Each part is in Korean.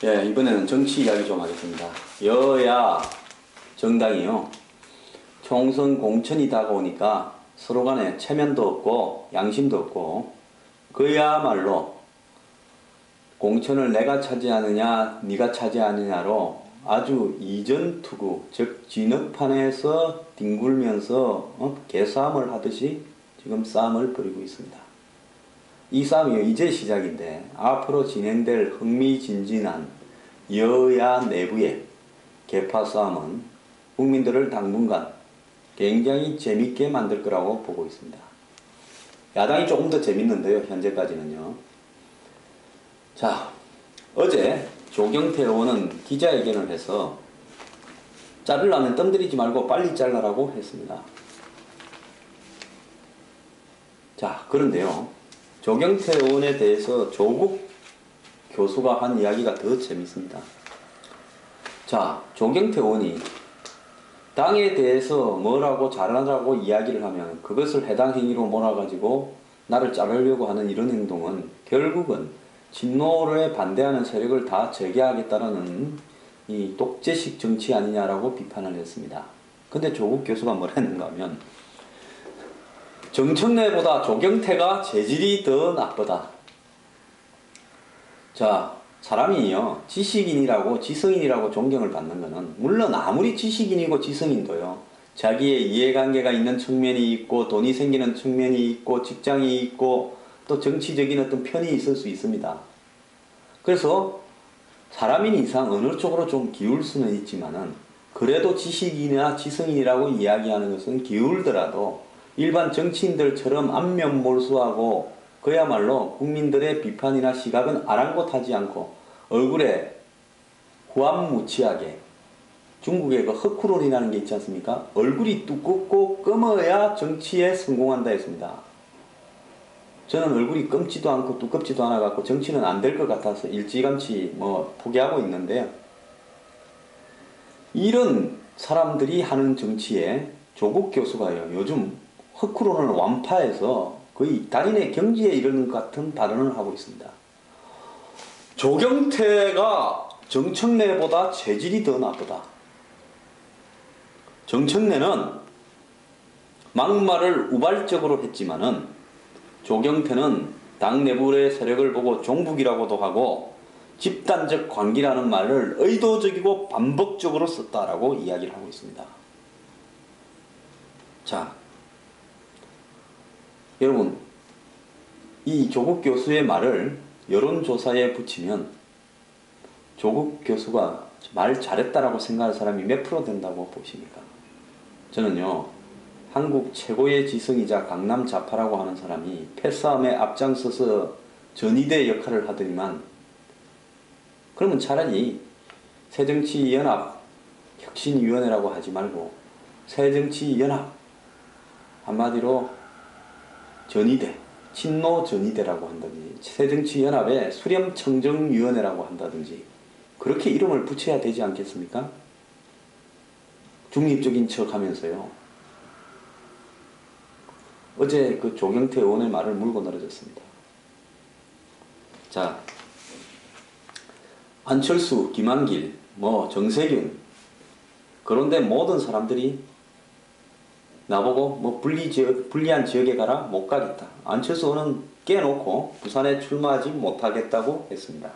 예, 이번에는 정치 이야기 좀 하겠습니다. 여야 정당이요. 총선 공천이 다가오니까 서로 간에 체면도 없고 양심도 없고 그야말로 공천을 내가 차지하느냐 네가 차지하느냐로 아주 이전투구 즉 진흙판에서 뒹굴면서 개싸움을 하듯이 지금 싸움을 벌이고 있습니다. 이 싸움이 이제 시작인데 앞으로 진행될 흥미진진한 여야 내부의 계파 싸움은 국민들을 당분간 굉장히 재밌게 만들 거라고 보고 있습니다. 야당이 조금 더 재밌는데요. 현재까지는요. 자, 어제 조경태 의원은 기자회견을 해서 자르려면 뜸들이지 말고 빨리 잘라라고 했습니다. 자, 그런데요. 조경태 의원에 대해서 조국 교수가 한 이야기가 더 재밌습니다. 자, 조경태 의원이 당에 대해서 뭐라고 잘하라고 이야기를 하면 그것을 해당 행위로 몰아가지고 나를 자르려고 하는 이런 행동은 결국은 진노에 반대하는 세력을 다 제거하겠다라는 이 독재식 정치 아니냐라고 비판을 했습니다. 근데 조국 교수가 뭐라 했는가 하면 정청래보다 조경태가 재질이 더 나쁘다. 자, 사람이요 지식인이라고 지성인이라고 존경을 받는 것은 물론 아무리 지식인이고 지성인도요 자기의 이해관계가 있는 측면이 있고 돈이 생기는 측면이 있고 직장이 있고 또 정치적인 어떤 편이 있을 수 있습니다. 그래서 사람인 이상 어느 쪽으로 좀 기울 수는 있지만은 그래도 지식인이나 지성인이라고 이야기하는 것은 기울더라도 일반 정치인들처럼 안면몰수하고 그야말로 국민들의 비판이나 시각은 아랑곳하지 않고 얼굴에 후안무치하게 중국의 그 허쿠론이라는 게 있지 않습니까? 얼굴이 두껍고 검어야 정치에 성공한다 했습니다. 저는 얼굴이 검지도 않고 두껍지도 않아 갖고 정치는 안 될 것 같아서 일찌감치 포기하고 있는데요. 이런 사람들이 하는 정치에 조국 교수가요 요즘 허쿠론을 완파해서 거의 달인의 경지에 이르는 것 같은 발언을 하고 있습니다. 조경태가 정청래보다 재질이 더 나쁘다. 정청래는 막말을 우발적으로 했지만은 조경태는 당 내부의 세력을 보고 종북이라고도 하고 집단적 관계라는 말을 의도적이고 반복적으로 썼다라고 이야기를 하고 있습니다. 자, 여러분 이 조국 교수의 말을 여론조사에 붙이면 조국 교수가 말 잘했다라고 생각하는 사람이 몇 프로 된다고 보십니까? 저는요 한국 최고의 지성이자 강남 좌파라고 하는 사람이 패싸움에 앞장서서 전위대 역할을 하더니만 그러면 차라리 새정치연합 혁신위원회라고 하지 말고 새정치연합 한마디로 전위대 친노 전위대라고 한다든지 새정치연합의 수렴청정위원회라고 한다든지 그렇게 이름을 붙여야 되지 않겠습니까? 중립적인 척 하면서요. 어제 그 조경태 의원의 말을 물고 늘어졌습니다. 자, 안철수, 김한길, 정세균 그런데 모든 사람들이 나보고 불리한 지역에 가라 못 가겠다. 안철수 의원은 깨놓고 부산에 출마하지 못하겠다고 했습니다.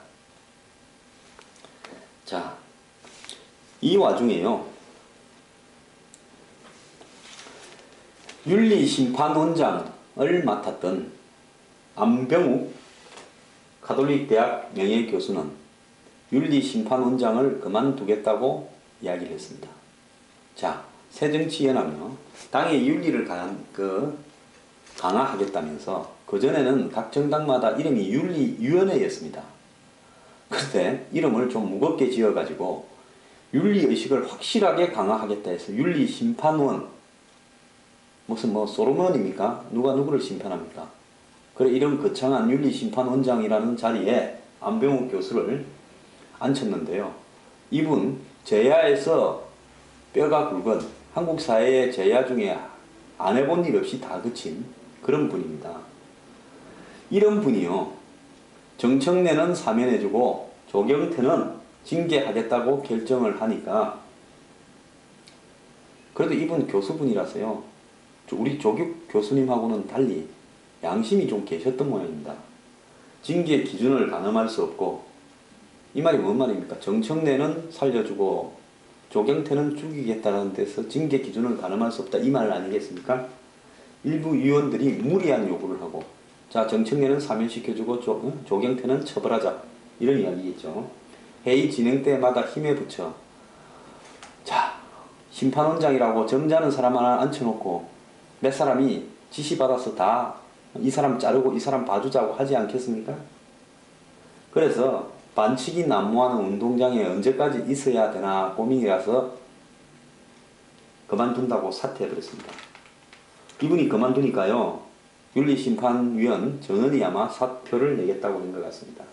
자, 이 와중에요. 윤리심판원장을 맡았던 안병욱 가톨릭대학 명예교수는 윤리심판원장을 그만두겠다고 이야기를 했습니다. 자, 새정치연합은요 당의 윤리를 강화하겠다면서 그전에는 각 정당마다 이름이 윤리위원회였습니다. 그런데 이름을 좀 무겁게 지어가지고 윤리의식을 확실하게 강화하겠다 해서 윤리심판원 무슨 소로몬입니까? 누가 누구를 심판합니까? 그래 이런 거창한 윤리심판원장이라는 자리에 안병욱 교수를 앉혔는데요. 이분 제야에서 뼈가 굵은 한국 사회의 제야 중에 안 해본 일 없이 다 그친 그런 분입니다. 이런 분이요. 정청래는 사면해주고 조경태는 징계하겠다고 결정을 하니까 그래도 이분 교수분이라서요. 우리 조국 교수님하고는 달리 양심이 좀 계셨던 모양입니다. 징계 기준을 가늠할 수 없고 이 말이 뭔 말입니까? 정청래는 살려주고 조경태는 죽이겠다는 데서 징계 기준을 가늠할 수 없다 이 말 아니겠습니까? 일부 의원들이 무리한 요구를 하고 자 정청래는 사면시켜주고 조경태는 처벌하자 이런 이야기겠죠. 회의 진행 때마다 힘에 붙여 자 심판원장이라고 점잖은 사람 하나 앉혀놓고 몇 사람이 지시받아서 다 이 사람 자르고 이 사람 봐주자고 하지 않겠습니까? 그래서 반칙이 난무하는 운동장에 언제까지 있어야 되나 고민이라서 그만둔다고 사퇴해버렸습니다. 이분이 그만두니까요. 윤리심판위원 전원이 아마 사표를 내겠다고 하는 것 같습니다.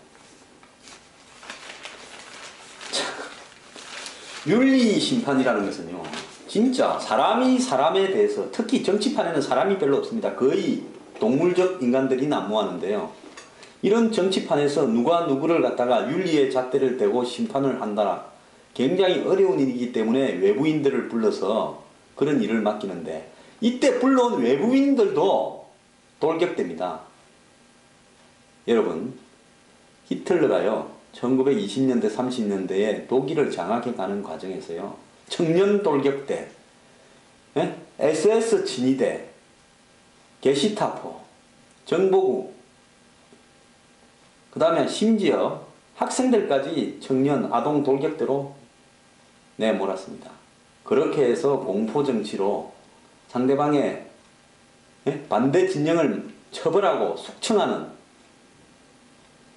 윤리심판이라는 것은요. 진짜 사람이 사람에 대해서 특히 정치판에는 사람이 별로 없습니다. 거의 동물적 인간들이 난무하는데요. 이런 정치판에서 누가 누구를 갖다가 윤리의 잣대를 대고 심판을 한다. 굉장히 어려운 일이기 때문에 외부인들을 불러서 그런 일을 맡기는데 이때 불러온 외부인들도 돌격됩니다. 여러분 히틀러가요. 1920년대 30년대에 독일을 장악해 가는 과정에서요. 청년 돌격대, SS 친위대, 게시타포, 정보국 그 다음에 심지어 학생들까지 청년 아동 돌격대로 내몰았습니다. 그렇게 해서 공포정치로 상대방의 반대 진영을 처벌하고 숙청하는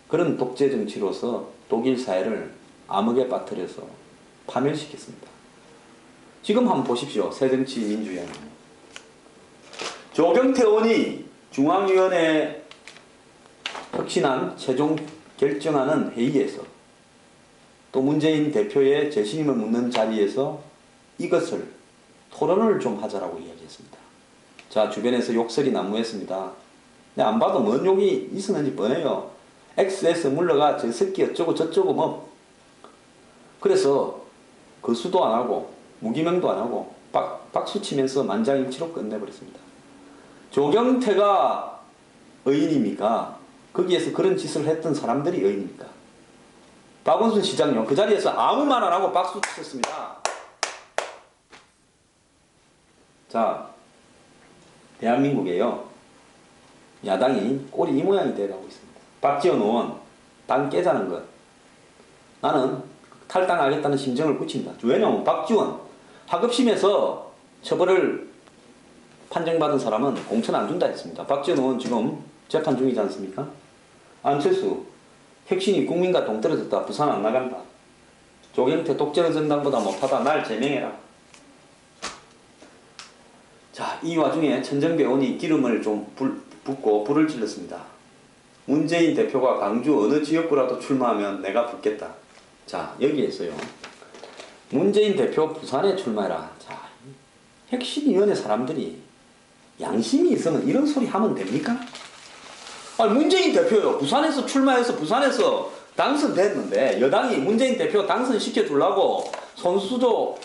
그런 독재정치로서 독일 사회를 암흑에 빠뜨려서 파멸시켰습니다. 지금 한번 보십시오. 새정치민주연합. 조경태 의원이 중앙위원회 혁신안 최종 결정하는 회의에서 또 문재인 대표의 재신임을 묻는 자리에서 이것을 토론을 좀 하자라고 이야기했습니다. 자, 주변에서 욕설이 난무했습니다. 근데 안 봐도 뭔 욕이 있었는지 뻔해요. XS 물러가 저 새끼 어쩌고 저쩌고 뭐. 그래서 거수도 안 하고 무기명도 안 하고 박수 치면서 만장일치로 끝내버렸습니다. 조경태가 의인입니까? 거기에서 그런 짓을 했던 사람들이 의인입니까? 박원순 시장요. 그 자리에서 아무 말 안 하고 박수 쳤습니다. 자, 대한민국에요. 야당이 꼴이 이 모양이 돼가고 있습니다. 박지원 의원, 당 깨자는 것. 나는 탈당하겠다는 심정을 굳힌다. 왜냐하면 박지원, 하급심에서 처벌을 판정받은 사람은 공천 안 준다 했습니다. 박지원 의원 지금 재판 중이지 않습니까? 안철수, 혁신이 국민과 동떨어졌다. 부산 안 나간다. 조경태 독재의 정당보다 못하다. 날 제명해라. 자, 이 와중에 천정배 의원이 기름을 좀 붓고 불을 질렀습니다. 문재인 대표가 광주 어느 지역구라도 출마하면 내가 붙겠다. 자, 여기에서요. 문재인 대표 부산에 출마해라. 자, 혁신위원회 사람들이 양심이 있으면 이런 소리 하면 됩니까? 아니, 문재인 대표요. 부산에서 출마해서 부산에서 당선됐는데 여당이 문재인 대표 당선시켜 주려고 손수조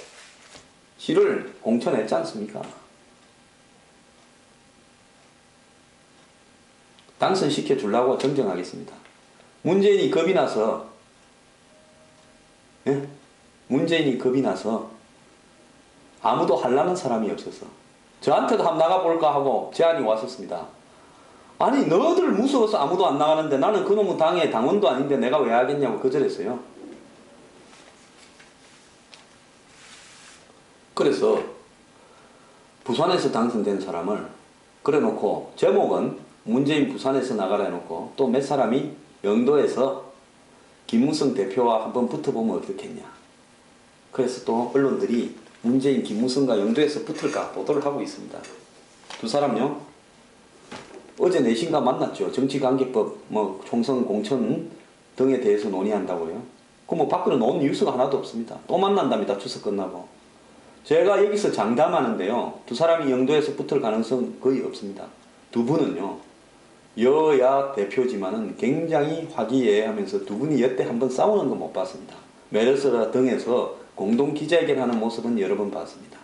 씨를 공천했지 않습니까? 당선시켜 주려고 정정하겠습니다. 문재인이 겁이 나서 문재인이 겁이 나서 아무도 하려는 사람이 없어서 저한테도 한번 나가볼까 하고 제안이 왔었습니다. 아니 너희들 무서워서 아무도 안 나가는데 나는 그놈의 당의 당원도 아닌데 내가 왜 하겠냐고 거절했어요. 그래서 부산에서 당선된 사람을 그래놓고 제목은 문재인 부산에서 나가라 해놓고 또 몇 사람이 영도에서 김무성 대표와 한번 붙어보면 어떻겠냐. 그래서 또 언론들이 문재인 김무성과 영도에서 붙을까 보도를 하고 있습니다. 두 사람요. 어제 내신과 만났죠. 정치관계법, 총선 공천 등에 대해서 논의한다고요. 그 밖으로 나온 뉴스가 하나도 없습니다. 또 만난답니다. 추석 끝나고. 제가 여기서 장담하는데요. 두 사람이 영도에서 붙을 가능성 거의 없습니다. 두 분은요. 여야 대표지만은 굉장히 화기애애하면서 두 분이 여태 한번 싸우는 거 못 봤습니다. 메르스라 등에서 공동 기자회견하는 모습은 여러 번 봤습니다.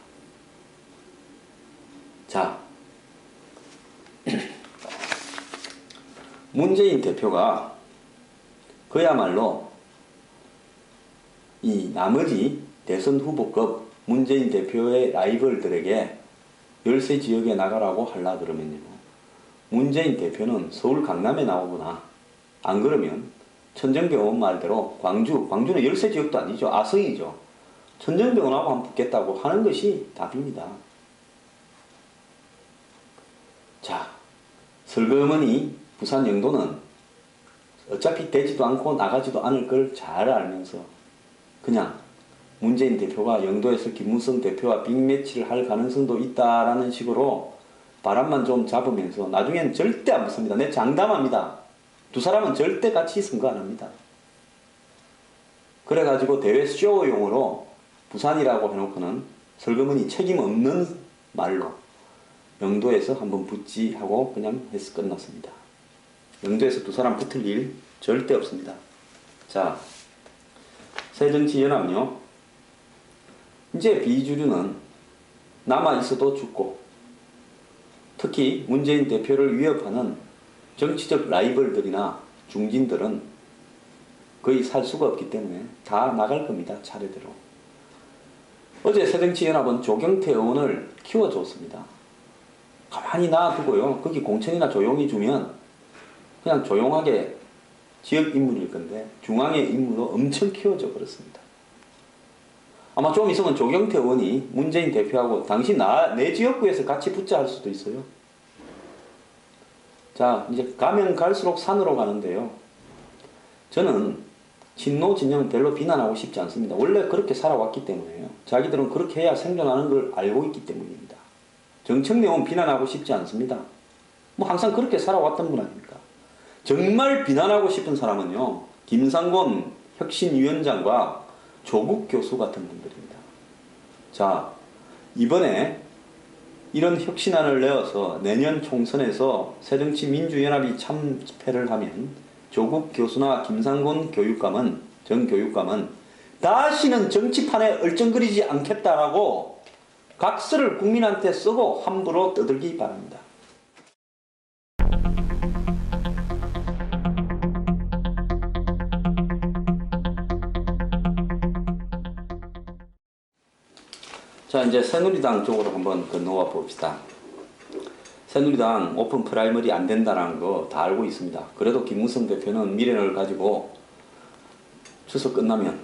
자, 문재인 대표가 그야말로 이 나머지 대선 후보급 문재인 대표의 라이벌들에게 열세 지역에 나가라고 하려 그러면요, 문재인 대표는 서울 강남에 나오거나 안 그러면 천정병원 말대로 광주는 열세 지역도 아니죠. 아성이죠. 천정병원하고 한번 붙겠다고 하는 것이 답입니다. 자, 슬그머니 부산 영도는 어차피 되지도 않고 나가지도 않을 걸 잘 알면서 그냥 문재인 대표가 영도에서 김무성 대표와 빅매치를 할 가능성도 있다라는 식으로 바람만 좀 잡으면서 나중엔 절대 안 붙습니다. 내 장담합니다. 두 사람은 절대 같이 선거 안 합니다. 그래가지고 대회 쇼용으로 부산이라고 해놓고는 슬그머니 책임 없는 말로 영도에서 한번 붙지 하고 그냥 해서 끝났습니다. 영도에서 두 사람 붙을 일 절대 없습니다. 자, 새정치연합요. 이제 비주류는 남아있어도 죽고, 특히 문재인 대표를 위협하는 정치적 라이벌들이나 중진들은 거의 살 수가 없기 때문에 다 나갈 겁니다. 차례대로. 어제 새정치연합은 조경태 의원을 키워줬습니다. 가만히 놔두고요, 거기 공천이나 조용히 주면 그냥 조용하게 지역 인물일 건데 중앙의 인물로 엄청 키워져 버렸습니다. 아마 좀 있으면 조경태 의원이 문재인 대표하고 당신 내 지역구에서 같이 붙자 할 수도 있어요. 자, 이제 가면 갈수록 산으로 가는데요, 저는 친노 진영 별로 비난하고 싶지 않습니다. 원래 그렇게 살아왔기 때문에요. 자기들은 그렇게 해야 생존하는 걸 알고 있기 때문입니다. 정청래 의원 비난하고 싶지 않습니다. 뭐 항상 그렇게 살아왔던 분 아닙니까? 정말 비난하고 싶은 사람은요, 김상곤 혁신위원장과 조국 교수 같은 분들입니다. 자, 이번에 이런 혁신안을 내어서 내년 총선에서 새정치민주연합이 참패를 하면 조국 교수나 김상곤 전 교육감은 다시는 정치판에 얼쩡거리지 않겠다라고 각서를 국민한테 쓰고 함부로 떠들기 바랍니다. 자, 이제 새누리당 쪽으로 한번 건너와 봅시다. 새누리당 오픈 프라이머리 안 된다는 거 다 알고 있습니다. 그래도 김무성 대표는 미련을 가지고 추석 끝나면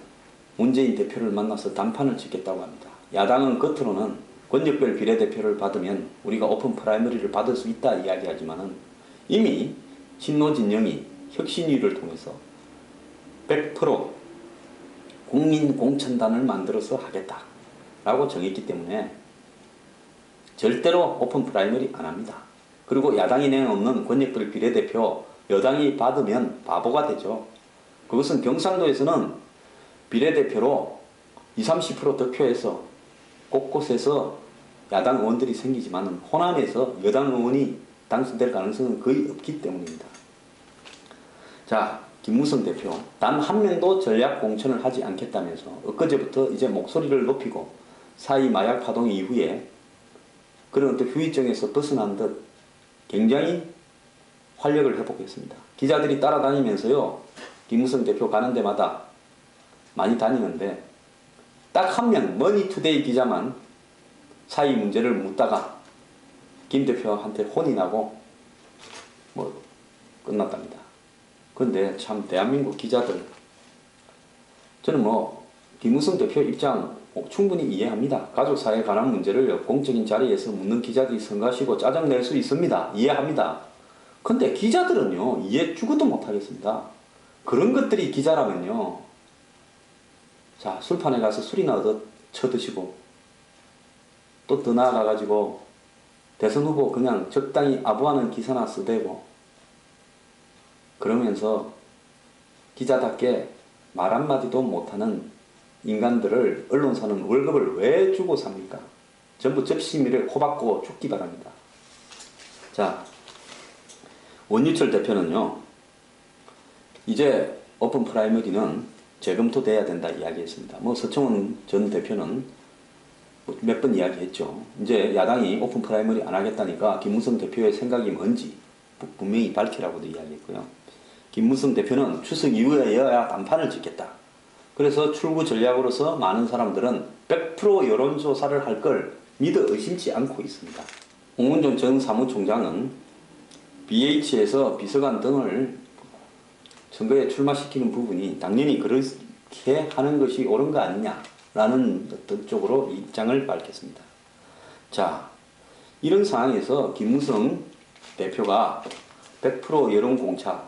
문재인 대표를 만나서 단판을 짓겠다고 합니다. 야당은 겉으로는 권역별 비례대표를 받으면 우리가 오픈 프라이머리를 받을 수 있다 이야기하지만은 이미 친노진영이 혁신위를 통해서 100% 국민공천단을 만들어서 하겠다 라고 정했기 때문에 절대로 오픈 프라이머리 안 합니다. 그리고 야당이 내놓는 권역별 비례대표 여당이 받으면 바보가 되죠. 그것은 경상도에서는 비례대표로 20, 30% 득표해서 곳곳에서 야당 의원들이 생기지만 호남에서 여당 의원이 당선될 가능성은 거의 없기 때문입니다. 자, 김무성 대표 단 한 명도 전략 공천을 하지 않겠다면서 엊그제부터 이제 목소리를 높이고 사이 마약 파동 이후에 그런 어떤 후유증에서 벗어난 듯 굉장히 활력을 회복했습니다. 기자들이 따라다니면서요, 김무성 대표 가는 데마다 많이 다니는데 딱 한 명 머니투데이 기자만 사이 문제를 묻다가 김 대표한테 혼이 나고 뭐 끝났답니다. 그런데 참 대한민국 기자들, 저는 뭐 김무성 대표 입장 충분히 이해합니다. 가족사회에 관한 문제를 공적인 자리에서 묻는 기자들이 성가시고 짜증낼 수 있습니다. 이해합니다. 근데 기자들은요, 이해 죽어도 못하겠습니다. 그런 것들이 기자라면요, 자, 술판에 가서 술이나 얻어 쳐드시고 또 더 나아가가지고 대선 후보 그냥 적당히 아부하는 기사나 쓰대고 그러면서 기자답게 말 한마디도 못하는 인간들을 언론사는 월급을 왜 주고 삽니까? 전부 접시미를 코박고 죽기 바랍니다. 자, 원유철 대표는요, 이제 오픈 프라이머리는 재검토돼야 된다 이야기했습니다. 뭐 서청원 전 대표는 몇 번 이야기했죠. 이제 야당이 오픈 프라이머리 안 하겠다니까 김무성 대표의 생각이 뭔지 분명히 밝히라고도 이야기했고요. 김무성 대표는 추석 이후에 여야 단판을 짓겠다. 그래서 출구 전략으로서 많은 사람들은 100% 여론조사를 할 걸 믿어 의심치 않고 있습니다. 홍문종 전 사무총장은 BH에서 비서관 등을 선거에 출마시키는 부분이 당연히 그렇게 하는 것이 옳은 거 아니냐라는 어떤 쪽으로 입장을 밝혔습니다. 자, 이런 상황에서 김무성 대표가 100% 여론공차,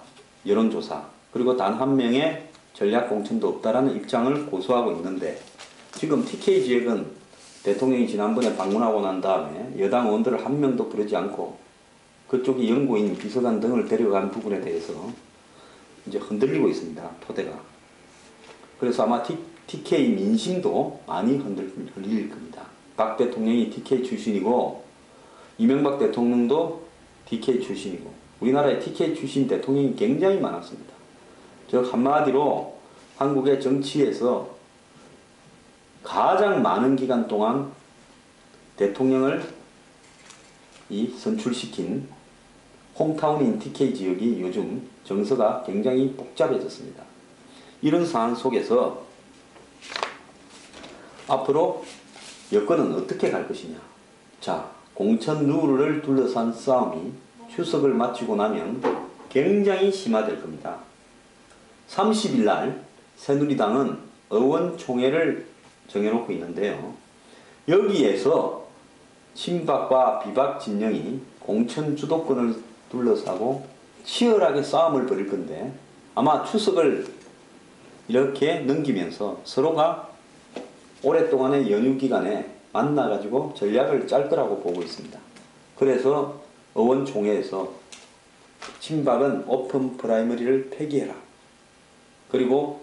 여론조사, 그리고 단 한 명의 전략공천도 없다라는 입장을 고수하고 있는데 지금 TK 지역은 대통령이 지난번에 방문하고 난 다음에 여당 의원들을 한 명도 부르지 않고 그쪽이 연구인, 비서관 등을 데려간 부분에 대해서 이제 흔들리고 있습니다. 토대가. 그래서 아마 TK 민심도 많이 흔들릴 겁니다. 박 대통령이 TK 출신이고 이명박 대통령도 TK 출신이고 우리나라에 TK 출신 대통령이 굉장히 많았습니다. 즉 한마디로 한국의 정치에서 가장 많은 기간 동안 대통령을 선출시킨 홈타운인 TK 지역이 요즘 정서가 굉장히 복잡해졌습니다. 이런 상황 속에서 앞으로 여권은 어떻게 갈 것이냐. 자, 공천 룰을 둘러싼 싸움이 추석을 마치고 나면 굉장히 심화될 겁니다. 30일 날 새누리당은 의원총회를 정해놓고 있는데요. 여기에서 친박과 비박 진영이 공천 주도권을 둘러싸고 치열하게 싸움을 벌일 건데 아마 추석을 이렇게 넘기면서 서로가 오랫동안의 연휴 기간에 만나가지고 전략을 짤 거라고 보고 있습니다. 그래서 의원총회에서 친박은 오픈 프라이머리를 폐기해라. 그리고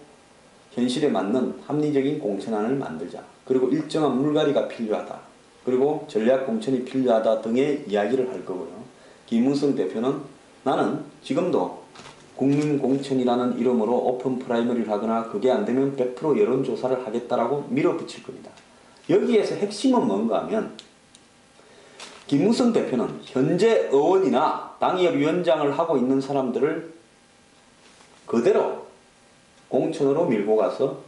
현실에 맞는 합리적인 공천안을 만들자. 그리고 일정한 물갈이가 필요하다. 그리고 전략 공천이 필요하다 등의 이야기를 할 거고요. 김무성 대표는 나는 지금도 국민공천이라는 이름으로 오픈 프라이머리를 하거나 그게 안 되면 100% 여론조사를 하겠다라고 밀어붙일 겁니다. 여기에서 핵심은 뭔가 하면 김무성 대표는 현재 의원이나 당협위원장을 하고 있는 사람들을 그대로 공천으로 밀고 가서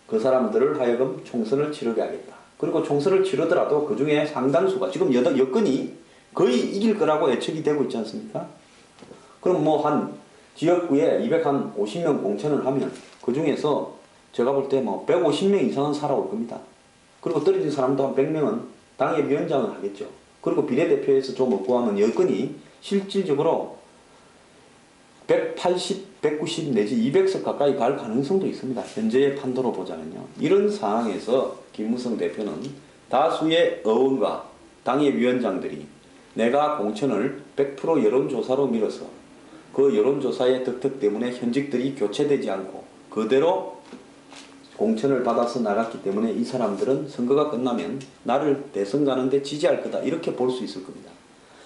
그 사람들을 하여금 총선을 치르게 하겠다. 그리고 총선을 치르더라도 그 중에 상당수가 지금 여건이 거의 이길 거라고 예측이 되고 있지 않습니까? 그럼 뭐 한 지역구에 250명 공천을 하면 그 중에서 제가 볼 때 뭐 150명 이상은 살아올 겁니다. 그리고 떨어진 사람도 한 100명은 당협위원장을 하겠죠. 그리고 비례대표에서 좀 얻고 하면 여건이 실질적으로 180, 190 내지 200석 가까이 갈 가능성도 있습니다. 현재의 판도로 보자면요. 이런 상황에서 김무성 대표는 다수의 의원과 당협위원장들이 내가 공천을 100% 여론조사로 밀어서 그 여론조사의 덕택 때문에 현직들이 교체되지 않고 그대로 공천을 받아서 나갔기 때문에 이 사람들은 선거가 끝나면 나를 대선 가는데 지지할 거다. 이렇게 볼 수 있을 겁니다.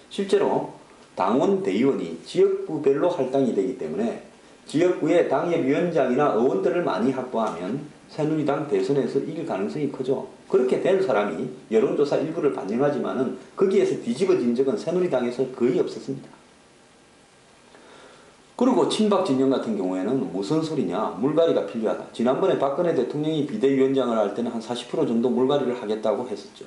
실제로 당원 대의원이 지역구별로 할당이 되기 때문에 지역구에 당협위원장이나 의원들을 많이 확보하면 새누리당 대선에서 이길 가능성이 크죠. 그렇게 된 사람이 여론조사 일부를 반영하지만은 거기에서 뒤집어진 적은 새누리당에서 거의 없었습니다. 그리고 친박 진영 같은 경우에는 무슨 소리냐, 물갈이가 필요하다. 지난번에 박근혜 대통령이 비대위원장을 할 때는 한 40% 정도 물갈이를 하겠다고 했었죠.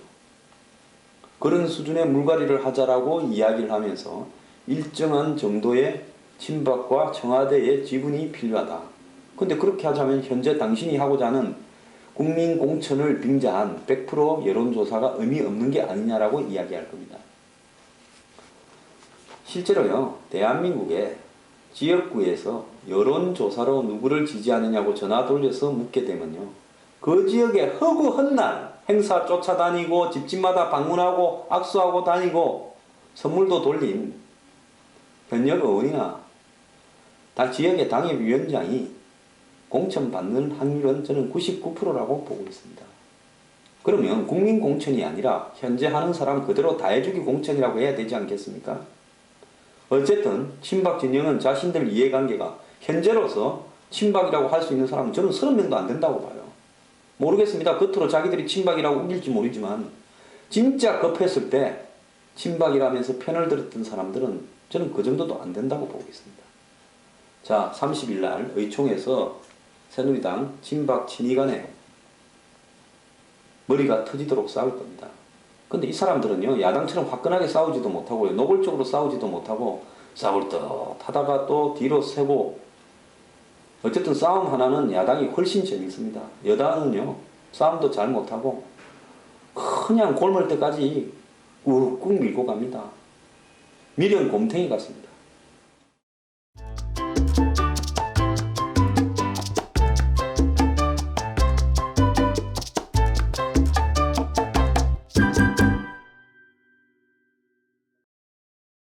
그런 수준의 물갈이를 하자라고 이야기를 하면서 일정한 정도의 친박과 청와대의 지분이 필요하다. 근데 그렇게 하자면 현재 당신이 하고자 하는 국민 공천을 빙자한 100% 여론조사가 의미 없는 게 아니냐라고 이야기할 겁니다. 실제로요, 대한민국에 지역구에서 여론조사로 누구를 지지하느냐고 전화 돌려서 묻게 되면요, 그 지역에 허구헌날 행사 쫓아다니고 집집마다 방문하고 악수하고 다니고 선물도 돌린 현역 의원이나 지역의 당협위원장이 공천받는 확률은 저는 99%라고 보고 있습니다. 그러면 국민공천이 아니라 현재 하는 사람 그대로 다 해주기 공천이라고 해야 되지 않겠습니까? 어쨌든 친박 진영은 자신들 이해관계가 현재로서 친박이라고 할 수 있는 사람은 저는 30명도 안 된다고 봐요. 모르겠습니다. 겉으로 자기들이 친박이라고 우길지 모르지만 진짜 급했을 때 친박이라면서 편을 들었던 사람들은 저는 그 정도도 안 된다고 보고 있습니다. 자, 30일 날 의총에서 새누리당 친박 친이 간에 머리가 터지도록 싸울 겁니다. 근데 이 사람들은요, 야당처럼 화끈하게 싸우지도 못하고요, 노골적으로 싸우지도 못하고 싸울 듯 하다가 또 뒤로 세고, 어쨌든 싸움 하나는 야당이 훨씬 재밌습니다. 여당은요, 싸움도 잘 못하고 그냥 골몰 때까지 꾹꾹 밀고 갑니다. 미련 곰탱이 같습니다.